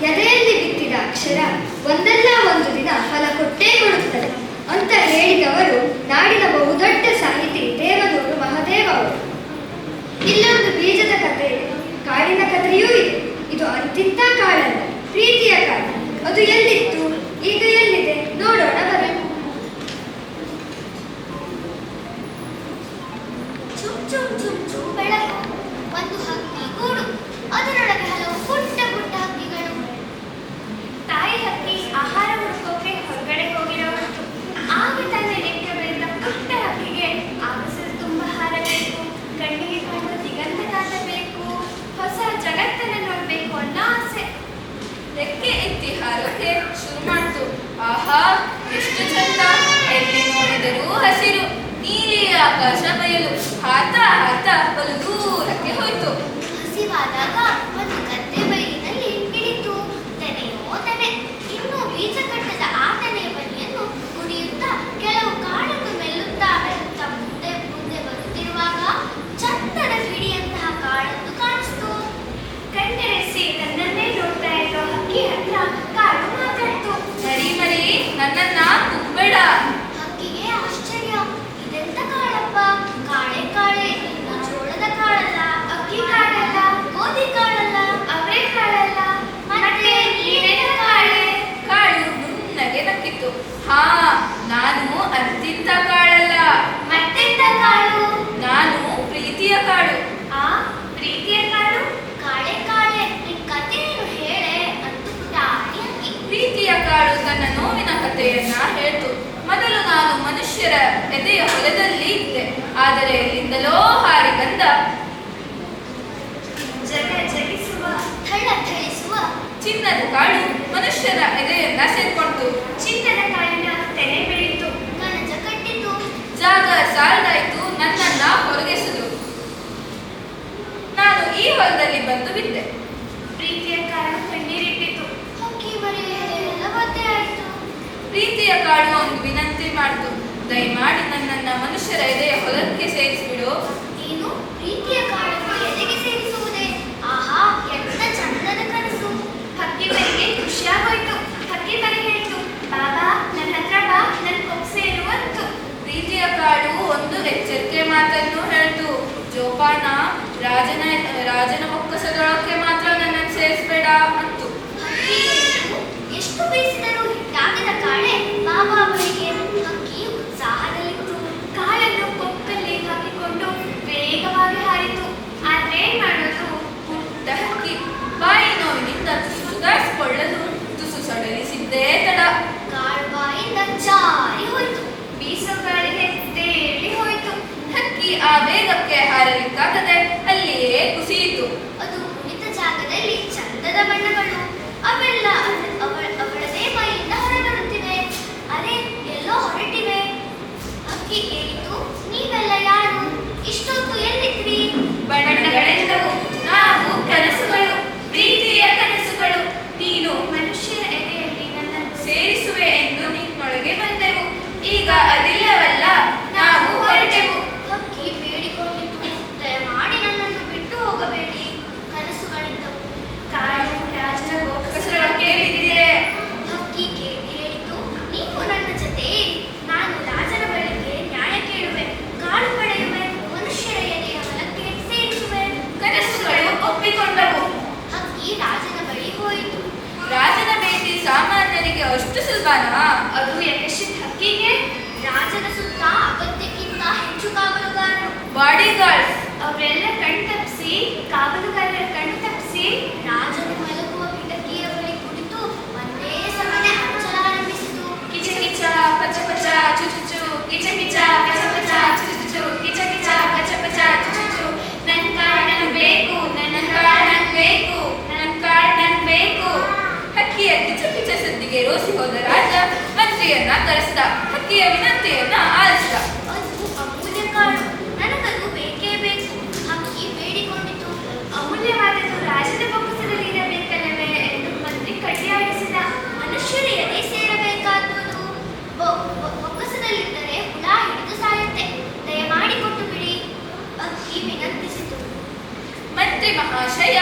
ಎದೆಯಲ್ಲಿ ಬಿತ್ತಿದ ಅಕ್ಷರ ಒಂದಲ್ಲ ಒಂದು ದಿನ ಫಲ ಕೊಟ್ಟೇ ಕೊಡುತ್ತದೆ ಅಂತ ಹೇಳಿದವರು ನಾಡಿನ ಬಹುದೊಡ್ಡ ಸಾಹಿತಿ ದೇವನೂರು ಮಹದೇವ ಅವರು. ಇಲ್ಲೊಂದು ಬೀಜದ ಕಥೆ ಇದೆ, ಕಾಡಿನ ಕಥೆಯೂ ಇದೆ. ಇದು ಅಂತಿಂತ ಕಾಡಲ್ಲ, ಪ್ರೀತಿಯ ಕಾಡು. ಅದು ಎಲ್ಲಿತ್ತು, ಈಗ ಎಲ್ಲಿದೆ ನೋಡೋಣ ಬನ್ನಿ. ಚುಮ್ ಚುಮ್ ಚುಮ್ ಚುಮ್ ಬೆಳಕು, ಒಂದು ಹಕ್ಕಿ ಗೂಡು, ಅದರೊಳಗೆ ಹಲವು ಪುಟ್ಟ ಪುಟ್ಟ ಹಕ್ಕಿಗಳು. ತಾಯಿ ಹಕ್ಕಿ ಆಹಾರ ಹುಡುಕೋಕೆ ಹೊರಗಡೆ ಹೋಗಿರೋರು. ಆಗ ತನ್ನ ನೆಕ್ಕೆ ಬೆಳೆದ ಪುಟ್ಟ ಹಕ್ಕಿಗೆ ಆಗಸರು ತುಂಬ ಹಾರಬೇಕು, ಕಣ್ಣಿಗೆ ಕಾಣುವ ದಿಗಂತ ಕಾಣಬೇಕು, ಹೊಸ ಜಗತ್ತನ್ನು ನೋಡ್ಬೇಕು ಅನ್ನೋ ಆಸೆ. ರೆಕ್ಕೆ ಎತ್ತಿ ಹಾರೋಕೆ ಶುರು ಮಾಡ್ತು. ಆಹಾ, ಎಷ್ಟು ಚಂದ! ಎಲ್ಲಿ ನೋಡಿದರೂ ಹಸಿರು, ನೀಲಿ ಆಕಾಶ ಬಯಲು. ಹಾತ ಹಾತ ಬಲು ದೂರಕ್ಕೆ ಹೋಯ್ತು. ಹಸಿವಾದಾಗ ಒಂದು ಗದ್ದೆ ಬಯಲಿನಲ್ಲಿ ಇಳಿತು. ತೆನೆಯೋ ತೆನೆ, ಇನ್ನೂ ಬೀಜ ಕಟ್ಟದ ಆ ತೆನೆಯ ಬನಿಯನ್ನು ಕುಡಿಯುತ್ತಾ ಕೆಲವು ಕಾಳನ್ನು ಮೆಲ್ಲುತ್ತಾ ಮೆಲ್ಲುತ್ತಾ ಮುಂದೆ ಮುಂದೆ ಬರುತ್ತಿರುವಾಗ ಚಂದದ ಹಿಡಿಯಂತಹ ಕಾಳನ್ನು ಕಾಣಿಸ್ತು. ಕಣ್ಣೆರೆಸಿ ನನ್ನನ್ನೇ ನೋಡ್ತಾ ಇರೋ ಹಕ್ಕಿ ಹತ್ರ ಕಾಡು ಮಾತಾಡ್ತು. ಮರಿ ಮರಿ, ನನ್ನನ್ನ ಕುಗ್ಬೇಡ. ಹಕ್ಕಿಗೆ ಆಶ್ಚರ್ಯ, ಇದೆಂತ ಕಾಳಪ್ಪ? ಕಾಳೆ ಕಾಳೆ, ಇನ್ನು ಜೋಳದ ಕಾಳಲ್ಲ, ಅಕ್ಕಿ ಕಾಳಲ್ಲ, ಗೋಧಿ ಕಾಳಲ್ಲ, ಅವರೇ ಕಾಳಲ್ಲ, ಮತ್ತೆ ನೀರಿನ ಕಾಳೆ. ಕಾಳು ನುಣ್ಣಗೆ ನಕ್ಕಿತ್ತು. ಹಾ, ನಾನು ಅಂತಿಂತ ಕಾಳಲ್ಲ. ಮತ್ತೆಂತ ಕಾಳು? ನಾನು ಪ್ರೀತಿಯ ಕಾಳು. ಆ ಪ್ರೀತಿಯ ಕಾಳು? ಕಾಳೆ ಕಾಳೆ, ನಿನ್ ಕಥೆಯನ್ನು ಹೇಳೆ ಅಂತು ಪುಟಾಣಿ ಹಕ್ಕಿ. ಪ್ರೀತಿಯ ಕಾಳು ತನ್ನ ನೋವಿನ ಕಥೆಯನ್ನ ಹೇಳ್ತು. ಮೊದಲು ನಾನು ಮನುಷ್ಯರ ಎದೆಯ ಹೊಲದಲ್ಲಿ ಇದ್ದೆ, ಆದರೆ ಎಲ್ಲಿಂದಲೋ ಹಾರಿ ಬಂದ ಜಗ ಜಗಿಸುವ, ಥಳ ಥಳಿಸುವ ಚಿನ್ನದ ಕಾಳು ಮನುಷ್ಯರ ಎದೆಯನ್ನ ಸೇರ್ಕೊಂತು. ಚಿನ್ನದ ಕಾಳಿನ ತೆನೆ ಬೆಳೀತು, ಕಣಜ ಕಟ್ಟಿತು. ಜಾಗ ಸಾಲದಾಯ್ತು, ನನ್ನನ್ನ ಹೊರಗೆಸೆದು ನಾನು ಈ ಹೊಲದಲ್ಲಿ ಬಂದು ಬಿದ್ದೆ. ಪ್ರೀತಿಯ ಕಾಳು ಕಣ್ಣೀರಿಟ್ಟಿತು. ಹಕ್ಕಿ ಮರೆಯೆಲ್ಲ ಒದ್ದೆ ಆಯಿತು. ಪ್ರೀತಿಯ ಕಾಳು ಒಂದು ವಿನಂತಿ ಮಾಡ್ತು. ದಯಮಾಡಿ ನನ್ನನ್ನ ಮನುಷ್ಯರ ಎದೆಯ ಹೊಲಕ್ಕೆ ಸೇರಿಸಿಬಿಡು. ನೀನು ಪ್ರೀತಿಯ ಕಾಳನ್ನು ಎದೆಗೆ ಸೇರಿಸುವುದೇ? ಆಹಾ, ಎಂತ ಚಂದದ ಕನಸು. ಹಕ್ಕಿ ಮರಿಗೆ ಖುಷಿಯಾಗೋಯ್ತು. ಹಕ್ಕಿ ಮರಿ ಹೇಳ್ತು, ಬಾಬಾ ನನ್ನ ಹತ್ರ ಬಾ, ನನ್ನ ಕೊಕ್ಸೇರು ಅಂತು. ಪ್ರೀತಿಯ ಕಾಳು ಒಂದು ಎಚ್ಚರಿಕೆ ಮಾತನ್ನು ಹೇಳ್ತು. ಜೋಪಾನ, ರಾಜನ ಬೊಕ್ಕಸದೊಳಕ್ಕೆ ಮಾತ್ರ ನನ್ನನ್ನು ಸೇರಿಸಬೇಡ ಅಂತು. ಹಕ್ಕಿ ಹೇಳ್ತು, ಎಷ್ಟು ಬೀಸಿದರೂ ಹಿಟ್ಟಾಗದ ಕಾಳೆ ಬಾಬಾ ಬಳಿಗೆ. ಹಕ್ಕಿ ಉತ್ಸಾಹದಲ್ಲಿತ್ತು. ಕಾಳನ್ನು ಕೊಕ್ಕಲ್ಲಿ ಹಾಕಿಕೊಂಡು ವೇಗವಾಗಿ ಹಾರಿತು. ಆದ್ರೆ ಏನ್ ಮಾಡೋದು? ಪುಟ್ಟ ಹಕ್ಕಿ ಬಾಯಿ ನೋವಿನಿಂದ ತುಸು ಸುಧಾರಿಸಿಕೊಳ್ಳಲು ತುಸು ಸಡಲಿಸಿದ್ದೇ ತಡ. ಕಾಳು ಬಾಯಿಂದ ಜಾರಿ ಹೋಯ್ತು. ಬೀಸೋ ಗಾಳಿಗೆ ತೇಲಿ ಹೋಯ್ತು. ಹಕ್ಕಿ ಆ ವೇಗಕ್ಕೆ ಹಾರಲಿಕ್ಕಾಗದೆ ಅಲ್ಲಿಯೇ ಕುಸಿಯಿತು. ಅದು ಕುಳಿತ ಜಾಗದಲ್ಲಿ ಚಂದದ ಬಣ್ಣಗಳು, ಅವೆಲ್ಲ ಅವಳದೇ ಮೈಯಿಂದ ಹೊರಬರುತ್ತಿವೆ. ಅರೆ, ಎಲ್ಲೋ ಹೊರಟಿವೆ. ಹಕ್ಕಿ ಕೇಳಿತು, ನೀವೆಲ್ಲ ಯಾರು? ಇಷ್ಟೊತ್ತು ಎಲ್ಲಿದ್ರಿ? ಬಣ್ಣಗಳೆಂದವು ನಾವು ಕನಸುಗಳು, ಪ್ರೀತಿಯ ಕನಸುಗಳು. ನೀನು ಮನುಷ್ಯರ ಎದೆಯಲ್ಲಿ ನನ್ನನ್ನು ಸೇರಿಸುವೆ ಎಂದು ನಿನ್ನೊಳಗೆ ಬಂದೆವು. ಈಗ ಅದಿಲ್ಲವಲ್ಲ, ನಾವು ಹೊರಟೆವು. ಹಕ್ಕಿ ಬೇಡಿಕೊಂಡಿತು, ದಯಮಾಡಿ ನನ್ನನ್ನು ಬಿಟ್ಟು ಹೋಗಬೇಡಿ. ಕನಸುಗಳಿದ್ದವು. ಕಾಳು ರಾಜನ ಬೊಕ್ಕಸದೊಳಕ್ಕೆ ಬಿದ್ದಿದೆ. ಹಕ್ಕಿ ಹೇಳಿತು, ನೀವು ನನ್ನ ಜೊತೆ ಇರಿ. ನಾನು ರಾಜನ ಬಳಿಗೆ ನ್ಯಾಯ ಕೇಳುವೆ, ಕಾಳು ಪಡೆಯುವೆ, ಮನುಷ್ಯರ ಎದೆಯ ಹೊಲಕ್ಕೆ ಸೇರಿಸುವೆ. ಕನಸುಗಳು ಒಪ್ಪಿಕೊಂಡವು. ಹಕ್ಕಿ ರಾಜನ ಬಳಿ ಹೋಯಿತು. ರಾಜನ ಭೇಟಿ ಸಾಮಾನ್ಯರಿಗೆ ಅಷ್ಟು ಸುಲಭನಾ? ಅದು ಯಶಸ್ಸಿನ ಹಕ್ಕಿಗೆ ರಾಜನ ಸುತ್ತ ಅಗತ್ಯಕ್ಕಿಂತ ಹೆಚ್ಚು ಕಾವಲುಗಾರರು, ಬಾಡಿಗಾರ್ಡ್ಸ್. ಅವರೆಲ್ಲ ಕಣ್ತಪ್ಪಿಸಿ, ಕಾವಲುಗಾರರ ಕಣ್ತಪ್ಪಿಸಿ ರಾಜನು ಮಲಗುವ ಕಿಟಕಿಯ ಬಳಿ ಕುಳಿತು ಒಂದೇ ಸಮನೆ ಹಂಚಲಾರಂಭಿಸಿತು. ಕಿಚ ಕಿಚ ಪಚ ಪಚ ಚುಚುಚು, ಕಿಚ ಕಿಚ ಪಚ ಪಚ ಚುಚುಚು, ಕಿಚ ಕಿಚ ಪಚ ಪಚ ಚುಚುಚು. ನನ್ ಕಾಳ್ ನಂಗ್ ಬೇಕು, ನನ್ನ ಕಾಳ್ ನಂಗ್ ಬೇಕು, ನನ್ನ ಕಾಳ್ ನಂಗ್ ಬೇಕು. ಹಕ್ಕಿಯ ಕಿಚ ಕಿಚ ಸದ್ದಿಗೆ ರೋಸಿ ಹೋದ ರಾಜ ಮಂತ್ರಿಯನ್ನ ಕರೆಸಿದ. ಹಕ್ಕಿಯ ವಿನಂತಿಯನ್ನ ಆಲಿಸಿದ. ಅದು ಅಮೂಲ್ಯ ಕಾಳು, ನನಗದು ಬೇಕೇ ಬೇಕು. ಹಕ್ಕಿ ಬೇಡಿಕೊಂಡಿತು. ಅಮೂಲ್ಯವಾದದ್ದು ರಾಜನ ಬೊಕ್ಕಸದಲ್ಲಿ ಇರಬೇಕಲ್ಲವೇ ಎಂದು ಮಂತ್ರಿ ಕಡ್ಡಿಯಾಡಿಸಿದ. ಮನುಷ್ಯರ ಎದೆ ಸೇರಬೇಕಾದುದು ಬೊಕ್ಕಸದಲ್ಲಿದ್ದರೆ ಹುಳ ಹಿಡಿದು ಸಾಯುತ್ತೆ. ದಯಮಾಡಿ ಕೊಟ್ಟು ಬಿಡಿ, ಹಕ್ಕಿ ವಿನಂತಿಸಿತು. ಮಂತ್ರಿ ಮಹಾಶಯ